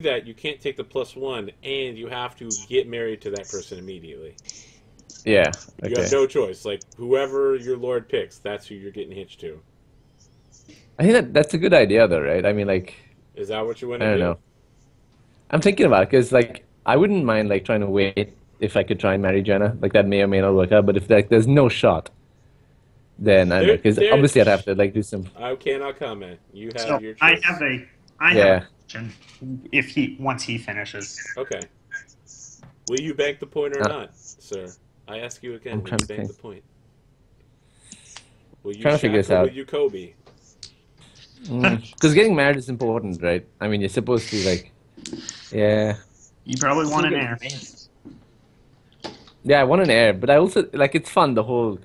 that, you can't take the +1, and you have to get married to that person immediately. Yeah. You Okay. have no choice. Like, whoever your lord picks, that's who you're getting hitched to. I think that's a good idea, though, right? I mean, like, Is that what you want I to don't do? know. I'm thinking about it because, like, I wouldn't mind like trying to wait if I could try and marry Jenna. Like, that may or may not work out. But if like there's no shot, then I don't know. There, Because there. obviously I'd have to like do some. I cannot comment. You So have your I have choice. a Yeah. question. Once he finishes. Okay. Will you bank the point or Uh, not, sir? I ask you again. I'm Will trying you to bank think. the point? Will you Trying to figure Shaq this or will out. you Kobe? Because getting married is important, right? I mean, you're supposed to like. Yeah. You probably want an heir. Yeah, I want an heir, but I also like it's fun the whole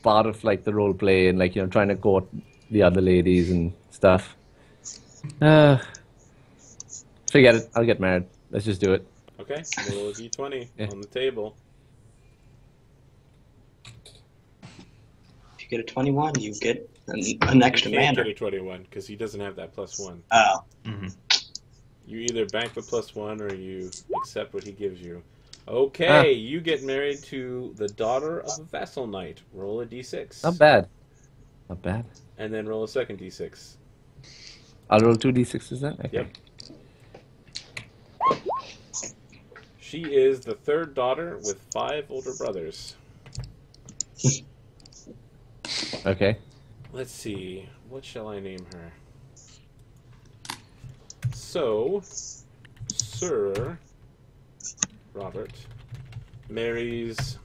part of like the role play and like trying to court the other ladies and stuff. Uh, Forget it. I'll get married. Let's just do it. Okay. Roll a d20 Yeah. on the table. If you get a 21, you get an extra You can't manor. get a 21 because he doesn't have that +1. Oh. You either bank the +1 or you accept what he gives you. Okay, you get married to the daughter of a vassal knight. Roll a d6. Not bad. Not bad. And then roll a second d6. I'll roll 2d6s then? Okay. Yep. She is the third daughter with 5 older brothers. Okay. Let's see. What shall I name her? So, Sir Robert marries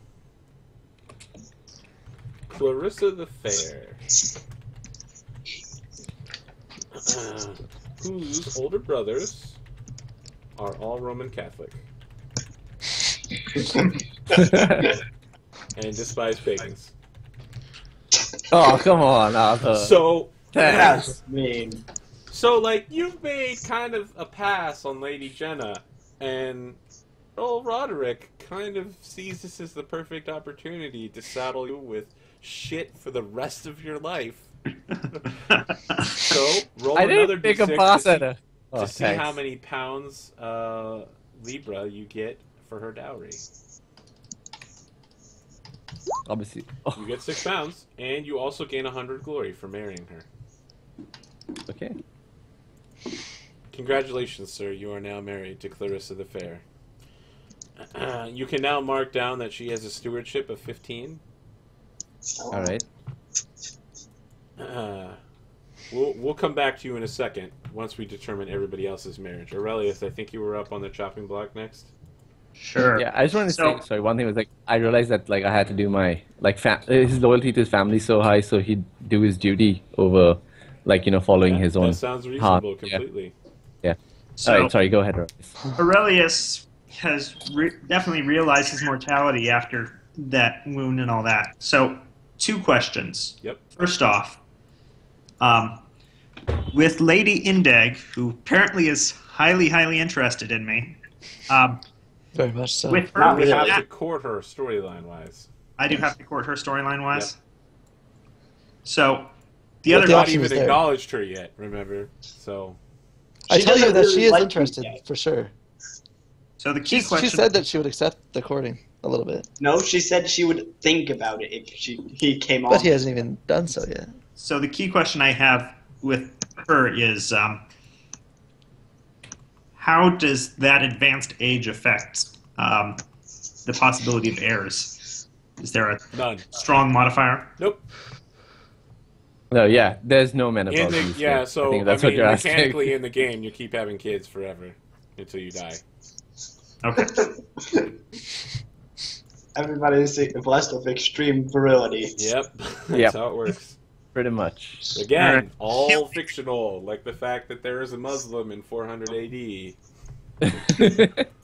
Clarissa the Fair, whose older brothers are all Roman Catholic and despise pagans. Oh, come on, Arthur. So, That's mean. so like you've made kind of a pass on Lady Jenna, and Earl Roderick kind of sees this as the perfect opportunity to saddle you with shit for the rest of your life. So roll I another didn't take a d6 pass to at see, her. Oh, to see thanks. how many pounds Libra you get for her dowry. Obviously. You Oh, get 6 pounds, and you also gain 100 glory for marrying her. okay. Congratulations, sir. You are now married to Clarissa the Fair. You can now mark down that she has a stewardship of 15. All right. We'll come back to you in a second once we determine everybody else's marriage. Aurelius, I think you were up on the chopping block next. Sure. Yeah, I just wanted to So- say, sorry, one thing was like, I realized that like I had to do my, like, his loyalty to his family is so high, so he'd do his duty over, like, following his own That sounds heart. reasonable completely. Yeah. So All right, sorry, go ahead, Aurelius. Aurelius has definitely realized his mortality after that wound and all that. So, 2 questions. Yep. First off, with Lady Indag, who apparently is highly, highly interested in me, Very much so. with her, Not You with have that, to court her storyline-wise. I do have to court her storyline-wise. So, the What other the Not option even is there. acknowledged her yet, remember? So, I She tell you doesn't that really she is like you interested yet. for sure. So the key She question. said that she would accept the courting a little bit, No, she said she would think about it if he came on. but he hasn't even done so yet. So the key question I have with her is, how does that advanced age affect the possibility of heirs? Is there a none. strong modifier? Nope. No, yeah, there's no menopause. In the, use yeah, here. so, I think that's what you're asking. mechanically in the game, you keep having kids forever until you die. Okay. Everybody is blessed with extreme virility. Yep. That's Yep. how it works. Pretty much. Again, all fictional, like the fact that there is a Muslim in 400 AD.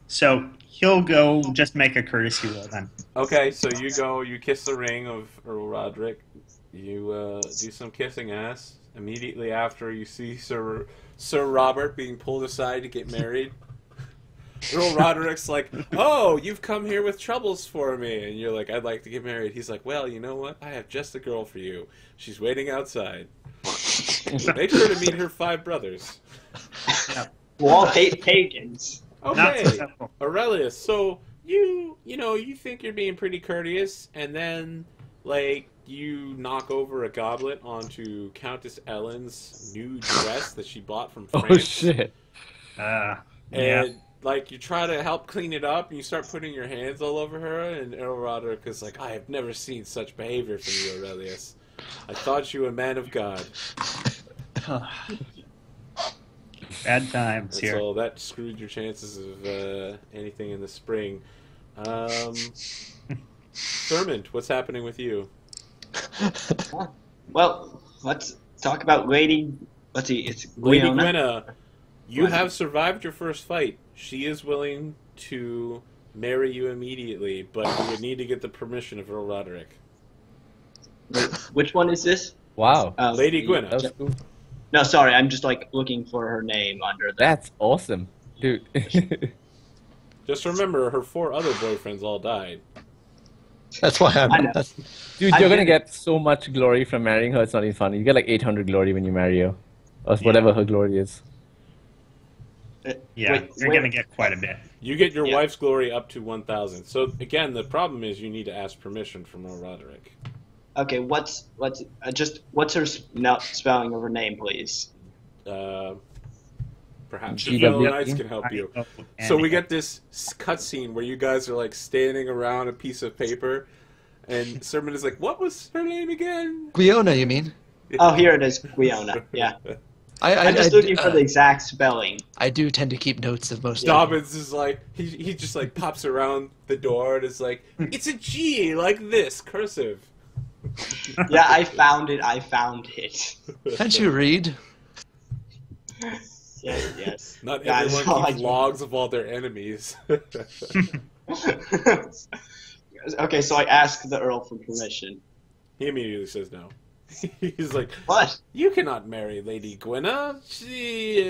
So he'll go just make a courtesy roll then. Okay, so you go, you kiss the ring of Earl Roderick. You do some kissing ass. Immediately after, you see Sir Robert being pulled aside to get married. Earl Roderick's like, "Oh, you've come here with troubles for me," and you're like, "I'd like to get married." He's like, "Well, you know what? I have just the girl for you. She's waiting outside. Make sure to meet her 5 brothers." We all hate pagans. Not Okay, successful. Aurelius. So you think you're being pretty courteous, and then like you knock over a goblet onto Countess Ellen's new dress that she bought from France. Oh shit! Yeah. And like you try to help clean it up, and you start putting your hands all over her, and Earl Roderick is like, "I have never seen such behavior from you, Aurelius. I thought you a man of God." Bad times here. So that screwed your chances of anything in the spring. Thurmond, what's happening with you? Well, let's talk about Lady. Let's see, it's Lady Gwiona. Gwenna, you have survived your first fight. She is willing to marry you immediately, but you would need to get the permission of Earl Roderick. Wait, which one is this? Wow, Lady Gwenna. that was cool. No, sorry, I'm just like looking for her name under the. That's awesome, dude. Just remember, her 4 other boyfriends all died. That's why I know. Dude, I you're gonna did- get so much glory from marrying her. It's not even funny. You get like 800 glory when you marry her, or whatever her glory is. Yeah, Wait, you're where- going to get quite a bit. You get your Yeah. wife's glory up to 1,000. So again, the problem is you need to ask permission from Earl Roderick. Okay, what's her spelling of her name, please? Perhaps the GW. Fellow Knights can help you. Oh, So we Andy. get this cutscene where you guys are like standing around a piece of paper, and Sermon is like, "What was her name again?" Gwiona, you mean? Oh, here it is, Gwiona. Yeah, I'm just looking for the exact spelling. I do tend to keep notes of most. Dobbins is like, he just like pops around the door and is like, "It's a G like this, cursive." Yeah, I found it. Can't you read? Yes. Not Yeah, everyone that's all keeps I- logs of all their enemies. Okay, so I asked the Earl for permission. He immediately says no. He's like, What? "You cannot marry Lady Gwenna. She."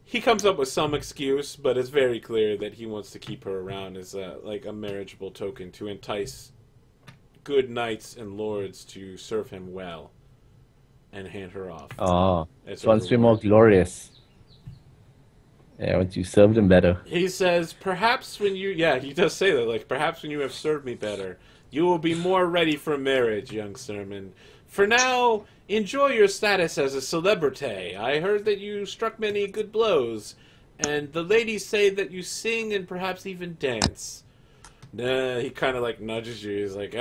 He comes up with some excuse, but it's very clear that he wants to keep her around as like a marriageable token to entice good knights and lords to serve him well and hand her off. Oh, As so once a we're more reward. glorious. Yeah, once you served him better. He says, perhaps when you... Yeah, he does say that. Like, perhaps when you have served me better, you will be more ready for marriage, young Sermon. For now, enjoy your status as a celebrity. I heard that you struck many good blows, and the ladies say that you sing and perhaps even dance. He kind of, like, nudges you. He's like,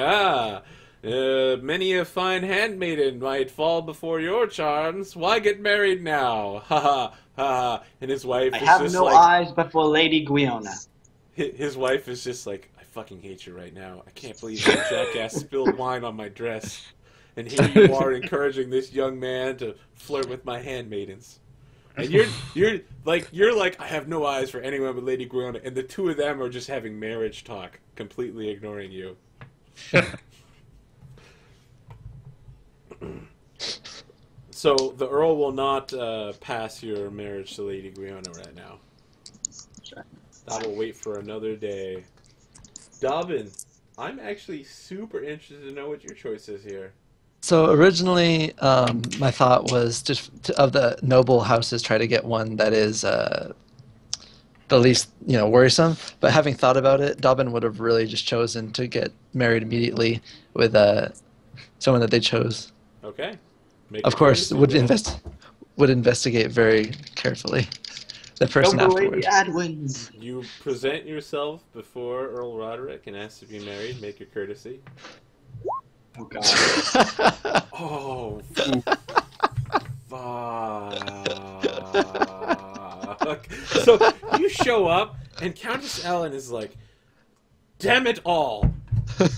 many a fine handmaiden might fall before your charms. Why get married now? Ha ha ha. And his wife I is have just no like... eyes but for Lady Gwiona. His wife is just like, "I fucking hate you right now. I can't believe that jackass spilled wine on my dress. And here you are encouraging this young man to flirt with my handmaidens." And you're like, "I have no eyes for anyone but Lady Gwiona," and the two of them are just having marriage talk, completely ignoring you. So the Earl will not pass your marriage to Lady Gwiona right now. Sure. I will wait for another day. Dobbin, I'm actually super interested to know what your choice is here. So originally, my thought was just of the noble houses, try to get one that is the least, worrisome. But having thought about it, Dobbin would have really just chosen to get married immediately with someone that they chose. Okay. Make Of your course, choice. would investigate very carefully the person Go for Lady afterwards. Adwins. You present yourself before Earl Roderick and ask to be married. Make your courtesy. Oh god. Oh, fuck. So you show up, and Countess Ellen is like, "Damn it all,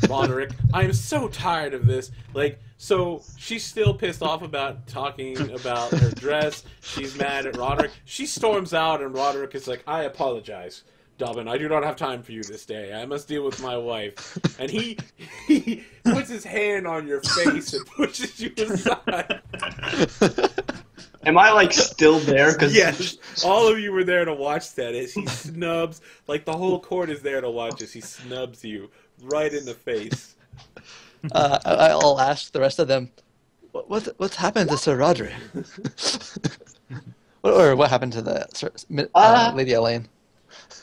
Roderick. I am so tired of this." Like, so she's still pissed off about talking about her dress. She's mad at Roderick. She storms out, and Roderick is like, "I apologize, Dobbin. I do not have time for you this day. I must deal with my wife." And he puts his hand on your face and pushes you aside. Am I like still there? Cause Yes, all of you were there to watch that as he snubs, like the whole court is there to watch as he snubs you right in the face. I'll ask the rest of them, what's happened to Sir Roderick? Or what happened to the Lady Elaine?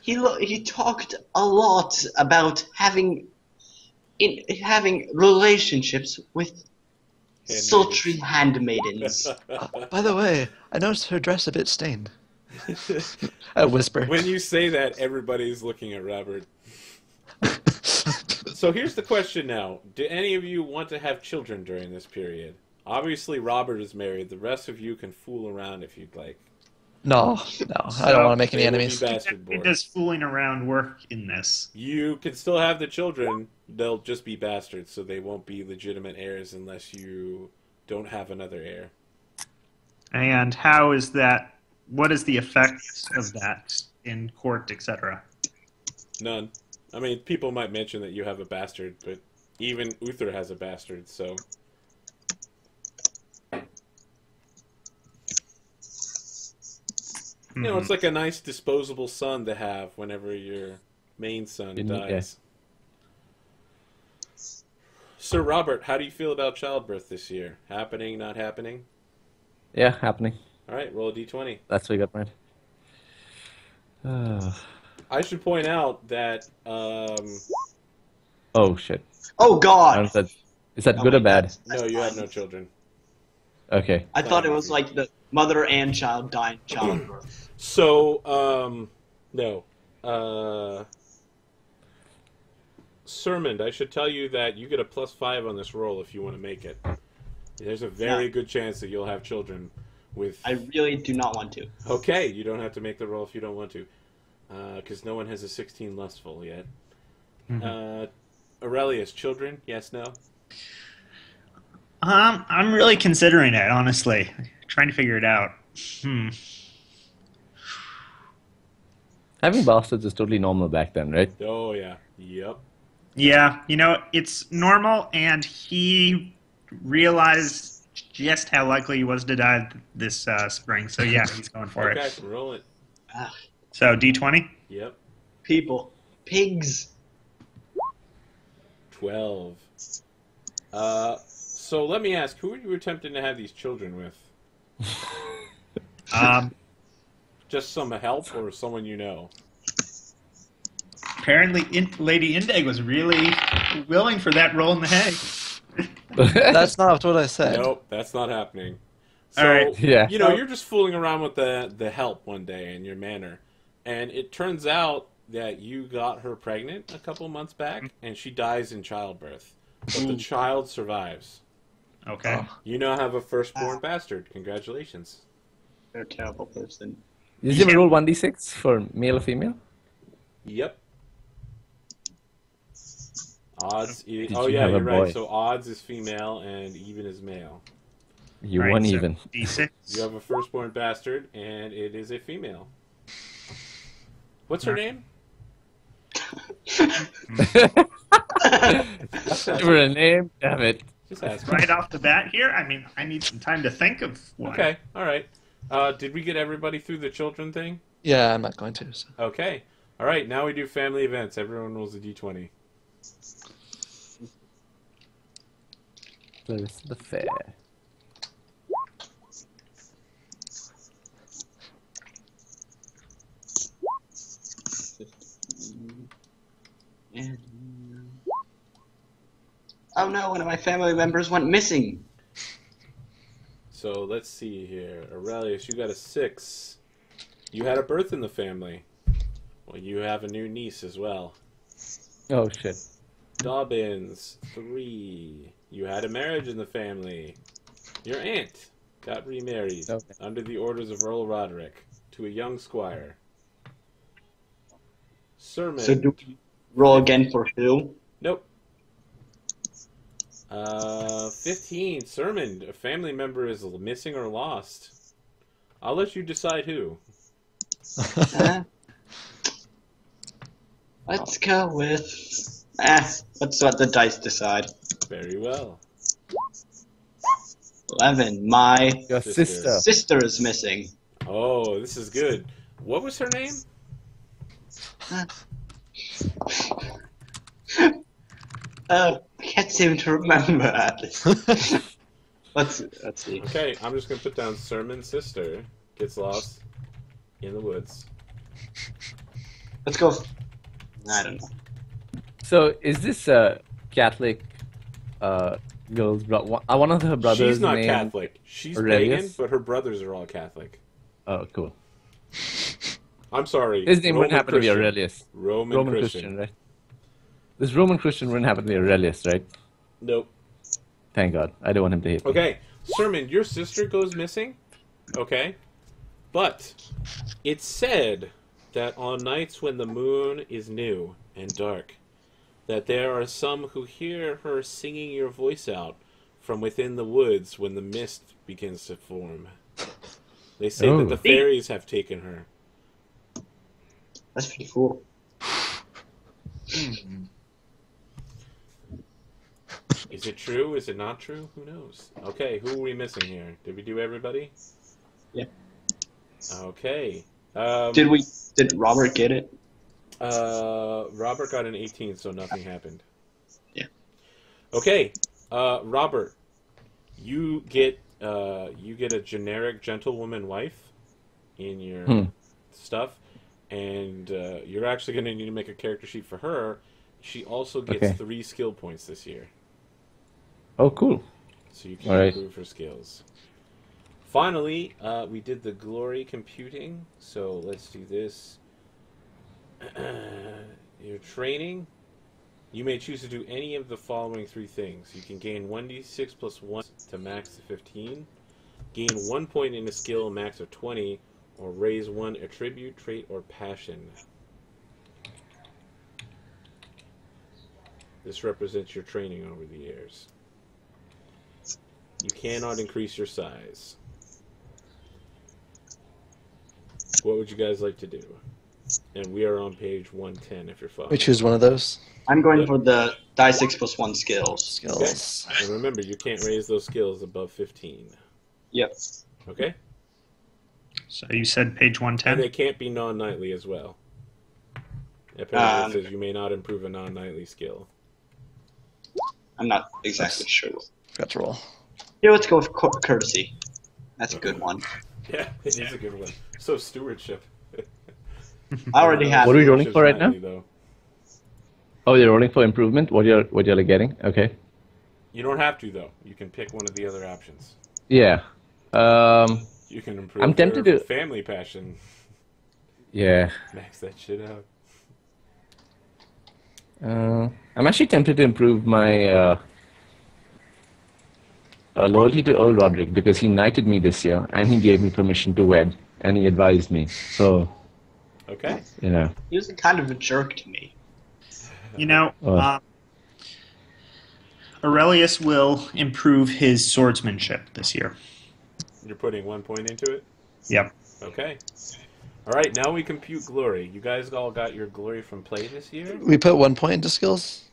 He talked a lot about having relationships with sultry handmaidens. By the way, I noticed her dress a bit stained. I whisper. When you say that, everybody's looking at Robert. So here's the question now. Do any of you want to have children during this period? Obviously, Robert is married. The rest of you can fool around if you'd like. No, I don't want to make any They will enemies. be bastard born. Does fooling around work in this? You can still have the children. They'll just be bastards, so they won't be legitimate heirs unless you don't have another heir. And how is that? What is the effect of that in court, etc.? None. I mean, people might mention that you have a bastard, but even Uther has a bastard, so... You know, it's like a nice disposable son to have whenever your main son dies. Sir Robert, how do you feel about childbirth this year? Happening, not happening? Yeah, happening. All right, roll a d20. That's what we got right. I should point out that... Oh, shit. Oh God! Is that good or bad? No, you have no children. Okay. I thought it was like the mother and child died in childbirth. So, no. Sermond, I should tell you that you get a +5 on this roll if you want to make it. There's a very good chance that you'll have children with... I really do not want to. Okay, you don't have to make the roll if you don't want to. Because no one has a 16 lustful yet. Aurelius, children? Yes, no? I'm really considering it, honestly. Trying to figure it out. Having bastards is totally normal back then, right? Oh, yeah. Yep. Yeah, you know, it's normal, and he realized just how likely he was to die this spring. So yeah, he's going for Okay, it. roll it. So D20. Yep. People. Pigs. 12. So let me ask, who are you attempting to have these children with? Just some help or someone you know? Apparently, Lady Indag was really willing for that roll in the hay. That's not what I said. Nope, that's not happening. So, All right. Yeah. you know, you're just fooling around with the help one day in your manor, and it turns out that you got her pregnant a couple months back, and she dies in childbirth, but the child survives. Okay. You now have a firstborn bastard. Congratulations. You're a terrible person. Did you ever roll 1d6 for male or female? Yep. Odds. Did Oh you yeah, have a you're right. boy? So odds is female and even is male. You All right, won so even. D6. You have a firstborn bastard, and it is a female. What's her name? For a name, damn it. Just ask. Right off the bat here, I mean, I need some time to think of one. Okay, all right. Did we get everybody through the children thing? Yeah, I'm not going to. So. Okay. All right, now we do family events. Everyone rolls a d20. Close the fair. Oh no, one of my family members went missing. So let's see here. Aurelius, you got a 6. You had a birth in the family. Well, you have a new niece as well. Oh, shit. Dobbins, 3. You had a marriage in the family. Your aunt got remarried Okay. under the orders of Earl Roderick to a young squire. Sermon. So do we roll again for who? Nope. 15. Sermon. A family member is missing or lost. I'll let you decide who. Let's go with... let's let the dice decide. Very well. 11. My Your Sister. sister is missing. Oh, this is good. What was her name? I can't seem to remember. Let's see. Okay, I'm just going to put down Sermon's sister. gets lost in the woods. Let's go. I don't know. So is this Catholic girl's one of her brothers? She's not named Catholic. She's Aurelius? pagan, but her brothers are all Catholic. Oh, cool. I'm sorry. His name wouldn't Roman happen to be Christian. Aurelius. Roman Christian. Right? This Roman Christian wouldn't happen to be Aurelius, right? Nope. Thank God. I don't want him to hate me. Okay, Sermon, your sister goes missing. Okay, but it's said that on nights when the moon is new and dark, that there are some who hear her singing your voice out from within the woods when the mist begins to form. They say that the fairies have taken her. That's pretty cool. Is it true? Is it not true? Who knows? Okay, who are we missing here? Did we do everybody? Yeah. Okay. Did Robert get it? Robert got an 18, so nothing happened. Yeah. Okay, Robert, you get a generic gentlewoman wife in your stuff, and you're actually going to need to make a character sheet for her. She also gets 3 skill points this year. Oh, cool. So you can improve her skills. Finally, we did the glory computing, so let's do this. Your training. You may choose to do any of the following 3 things. You can gain 1d6 plus 1 to max to 15, gain 1 point in a skill max of 20, or raise 1 attribute, trait, or passion. This represents your training over the years. You cannot increase your size. What would you guys like to do? And we are on page 110 if you're following. We choose one of those I'm going for the die 6 plus 1 skills. skills. Okay. And remember, you can't raise those skills above 15. Yep. Okay? So you said page And 110? they can't be non-nightly as well. Apparently it says you may not improve a non-nightly skill. I'm not exactly sure. Forgot to roll. Yeah, let's go with courtesy. That's a good one. Yeah, it is a good one. So stewardship. I already have. What are we it. rolling for right now? Nightly, though. Oh, you're rolling for improvement? What you're like getting? Okay. You don't have to, though. You can pick one of the other options. Yeah. You can improve I'm tempted your to- family passion. Yeah. Max that shit out. I'm actually tempted to improve my loyalty to Earl Roderick because he knighted me this year and he gave me permission to wed and he advised me. So, Okay. you know. He was kind of a jerk to me. You know, Oh. Aurelius will improve his swordsmanship this year. You're putting 1 point into it? Yep. Okay. All right, now we compute glory. You guys all got your glory from play this year? We put 1 point into skills?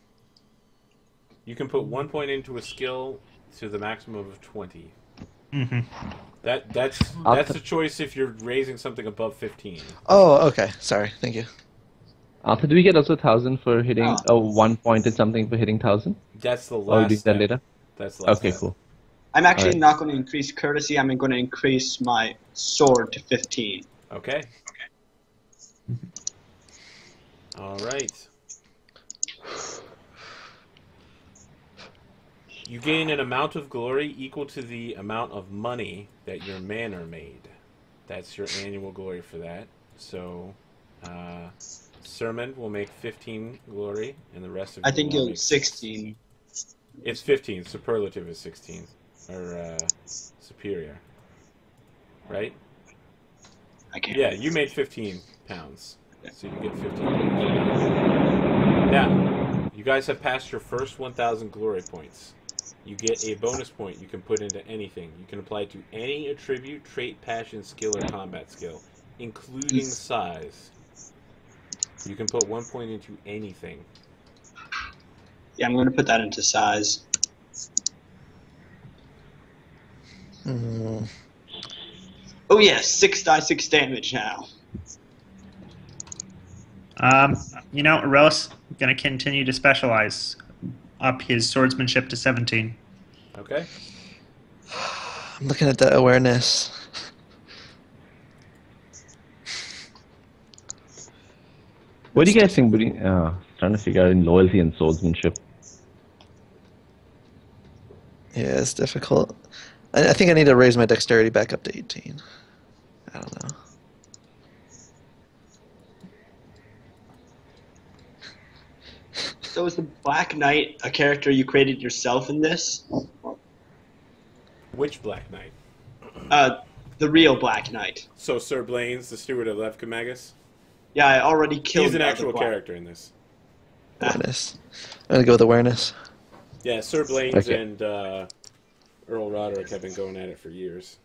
You can put 1 point into a skill to the maximum of 20. Mm-hmm. That's a choice if you're raising something above 15. Oh, okay. Sorry. Thank you. Arthur, do we get also 1,000 for hitting, Oh. 1 point and something for hitting 1,000? That's the Or last do that step. later? That's the last Okay, step. cool. I'm actually Alright. not going to increase courtesy. I'm going to increase my sword to 15. Okay. All right. You gain an amount of glory equal to the amount of money that your men are made. That's your annual glory for that. So, Sermon will make 15 glory, and the rest of I you think will it's make 16. It's 15. Superlative is 16. Or, superior. Right? I can't. Yeah, you made 15 pounds. So you get 15. Now, you guys have passed your first 1,000 glory points. You get a bonus point you can put into anything. You can apply to any attribute, trait, passion, skill, or combat skill, including size. You can put 1 point into anything. Yeah, I'm going to put that into size. Mm. Oh yeah, 6 die 6 damage now. You know, Aurelius going to continue to specialize, up his swordsmanship to 17. Okay? I'm looking at the awareness. What do you guys think? Trying to figure out in loyalty and swordsmanship. Yeah, it's difficult. I think I need to raise my dexterity back up to 18. I don't know. So is the Black Knight a character you created yourself in this? Which Black Knight? The real Black Knight. So Sir Blaine's the steward of Levkamagus? Yeah, I already killed. He's an the other actual Black- character in this. Awareness. I'm gonna go with awareness. Yeah, Sir Blaine's Okay. and Earl Roderick have been going at it for years.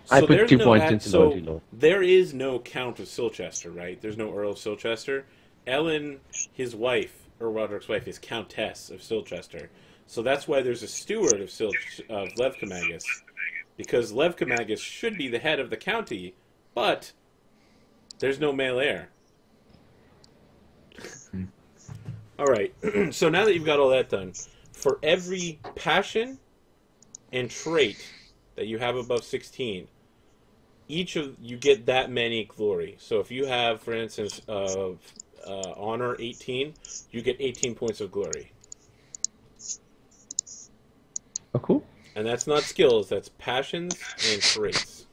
I put there's 2 points into so loyalty law. there is no Count of Silchester, right? There's no Earl of Silchester. Ellen, his wife, Earl Roderick's wife, is Countess of Silchester. So that's why there's a steward of Levkamagus. Because Levkamagus should be the head of the county, but there's no male heir. All right. So now that you've got all that done, for every passion and trait that you have above 16, each of you get that many glory. So if you have, for instance, honor 18, you get 18 points of glory. Oh, cool. And that's not skills, that's passions and traits.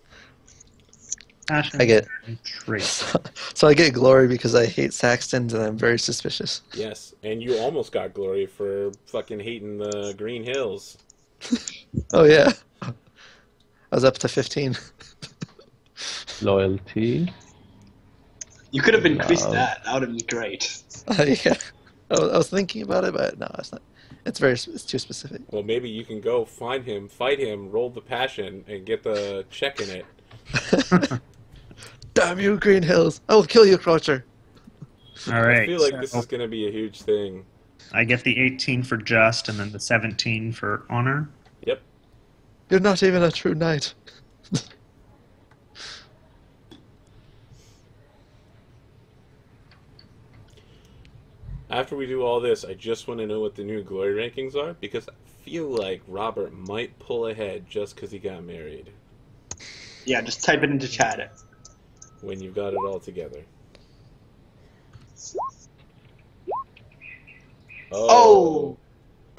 Passion I get- and traits. So I get glory because I hate Saxtons and I'm very suspicious. Yes, and you almost got glory for fucking hating the Green Hills. Oh yeah. I was up to 15. Loyalty. You could have increased Wow. that. That would have been great. Yeah. I was thinking about it, but no, it's not. It's too specific. Well, maybe you can go find him, fight him, roll the passion, and get the check in it. Damn you, Green Hills! I will kill you, Croucher. All right. I feel like this is going to be a huge thing. I get the 18 for just, and then the 17 for honor. Yep. You're not even a true knight. After we do all this, I just want to know what the new glory rankings are, because I feel like Robert might pull ahead just because he got married Yeah, just type it into chat. when you've got it all together. Oh!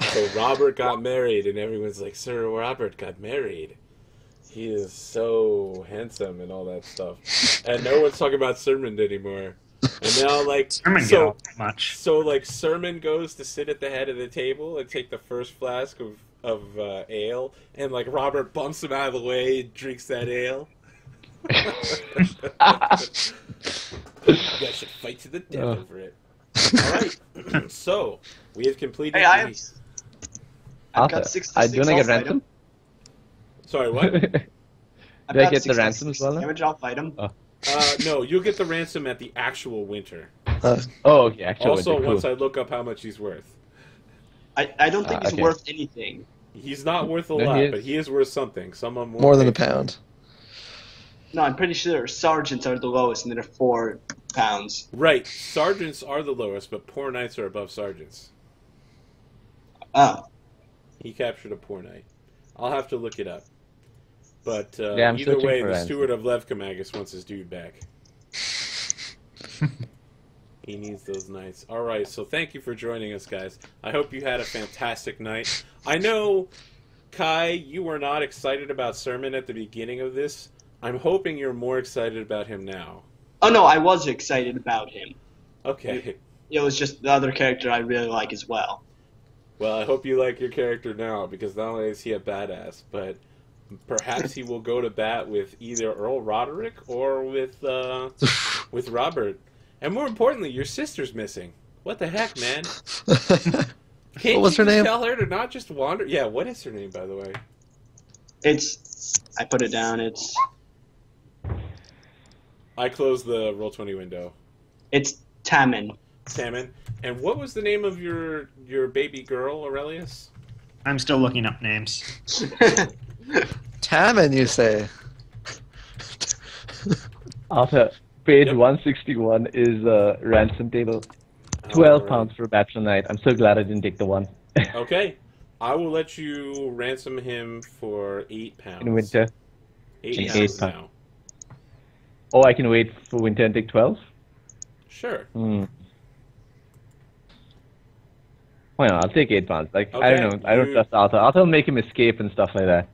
So Robert got married, and everyone's like, Sir Robert got married. He is so handsome and all that stuff. And no one's talking about Sermon anymore. And now, like, Sermon get so, all that much. so like, Sermon goes to sit at the head of the table and take the first flask of ale, and, like, Robert bumps him out of the way and drinks that ale. You guys should fight to the death over it. All right. So, we have completed Hey, I have. the... I've got Arthur, 66 do you want to get I'll fight ransom? him. Sorry, what? I've Do I got get the 66 ransom as well now? Damage, I'll fight him. No, you'll get the ransom at the actual winter. Oh, okay. Actually, Also, cool. once I look up how much he's worth. I don't think he's okay. worth anything. He's not worth a No, lot, he is. but he is worth something. Someone will More than a pay. pound. No, I'm pretty sure sergeants are the lowest, and they're 4 pounds. Right. Sergeants are the lowest, but poor knights are above sergeants. Oh. He captured a poor knight. I'll have to look it up. But Yeah, I'm either searching way, for the ransom. steward of Levkamagus wants his dude back. He needs those knights. All right, so thank you for joining us, guys. I hope you had a fantastic night. I know, Kai, you were not excited about Sermon at the beginning of this. I'm hoping you're more excited about him now. Oh, no, I was excited about him. Okay. It was just the other character I really like as well. Well, I hope you like your character now, because not only is he a badass, but perhaps he will go to bat with either Earl Roderick or with Robert. And more importantly, your sister's missing. What the heck, man? Can't What was you her just name? tell her to not just wander? Yeah, what is her name, by the way? I put it down, I closed the Roll20 window. it's Tammin. Salmon. And what was the name of your baby girl, Aurelius? I'm still looking up names. Tammin, you say? Arthur, page Yep. 161 is a ransom table. 12 Alright. pounds for a bachelor night. I'm so glad I didn't take the one. Okay. I will let you ransom him for 8 pounds. In winter. 8 In pounds 8 pounds. now. Oh, I can wait for winter and take 12? Sure. Why not? I'll take 8 pounds. Like, I Okay, don't know. I don't trust Arthur. Arthur will make him escape and stuff like that.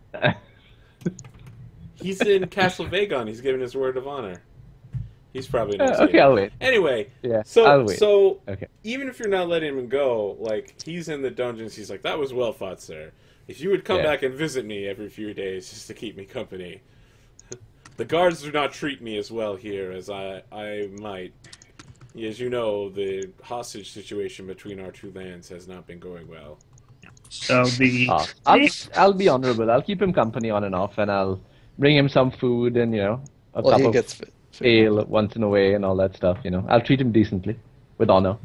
He's in Castle Vagon. He's giving his word of honor. He's probably not. Okay, I'll wait. Anyway, Yeah, so I'll wait. Okay. Even if you're not letting him go, like he's in the dungeons, he's like, "That was well fought, sir. If you would come back and visit me every few days just to keep me company." The guards do not treat me as well here as I might. As you know, the hostage situation between our two lands has not been going well. So the I'll be honorable. I'll keep him company on and off, and I'll bring him some food and a cup he of gets food. ale once in a way and all that stuff. I'll treat him decently, with honor.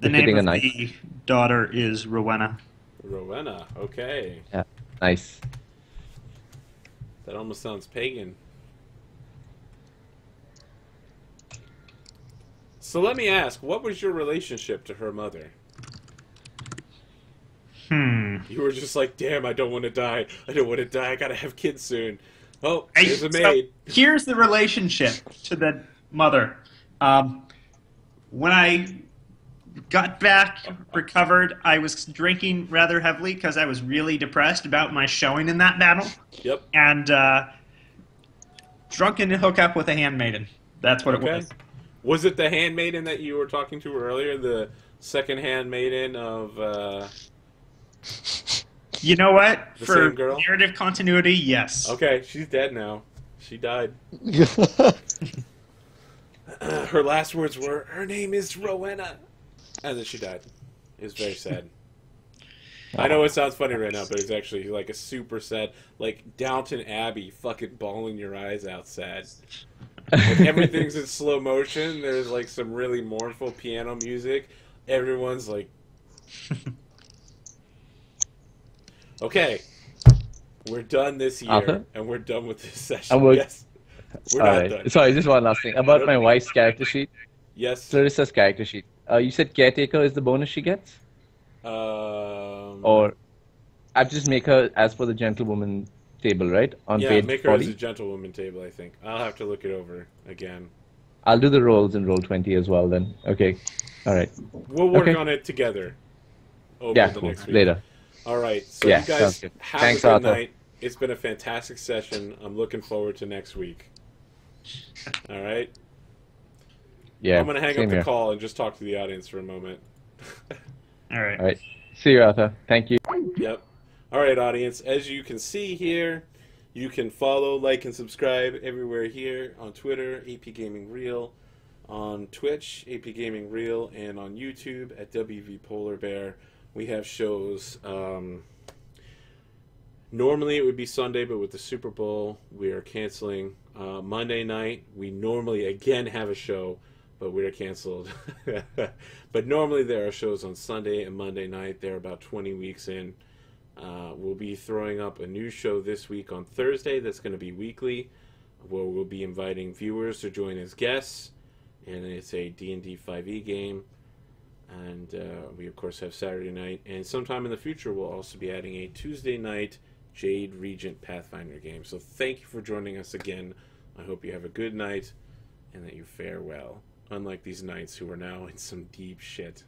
the name befitting of a knight. the daughter is Rowena. Rowena, okay. Yeah, nice. That almost sounds pagan. So let me ask, what was your relationship to her mother? You were just like, damn, I don't want to die. I don't want to die. I gotta have kids soon. Oh, there's a maid. So here's the relationship to the mother. When I got back, recovered, I was drinking rather heavily because I was really depressed about my showing in that battle. Yep. And drunken hook up with a handmaiden. That's what it was. Was it the handmaiden that you were talking to earlier? The second handmaiden of... You know what? The For same girl? narrative continuity, yes. Okay, she's dead now. She died. Her last words were, "Her name is Rowena," and then she died. It was very sad. I know it sounds funny right now, but it's actually like a super sad, like Downton Abbey, fucking bawling your eyes out sad. Like everything's in slow motion. There's like some really mournful piano music. Everyone's like, okay, we're done this year, Arthur? and we're done with this session. we're Yes, we're not done. Sorry, just one last thing about my wife's character sheet. Yes. Clarissa's character sheet. You said caretaker is the bonus she gets, or I just make her as per the gentlewoman table, right? On Yeah, page make her 40. as a gentlewoman table, I think. I'll have to look it over again. I'll do the rolls in roll 20 as well then. Okay. All right. We'll work Okay. on it together over Yeah, the cool. next week. Later. All right. So Yeah, you guys sounds good. have Thanks, a good Arthur. night. It's been a fantastic session. I'm looking forward to next week. All right. Yeah. I'm going to hang same up the here. call and just talk to the audience for a moment. All right. All right. See you, Arthur. Thank you. Yep. All right, audience. As you can see here, you can follow, like, and subscribe everywhere here on Twitter, APGamingREAL, on Twitch, APGamingREAL, and on YouTube at WVPolarBear. We have shows. Normally it would be Sunday, but with the Super Bowl, we are canceling. Monday night, we normally again have a show, but we're canceled. But normally there are shows on Sunday and Monday night. They're about 20 weeks in. We'll be throwing up a new show this week on Thursday that's going to be weekly, where we'll be inviting viewers to join as guests, and it's a D&D 5e game. And we, of course, have Saturday night. And sometime in the future, we'll also be adding a Tuesday night Jade Regent Pathfinder game. So thank you for joining us again. I hope you have a good night and that you fare well, unlike these knights who are now in some deep shit.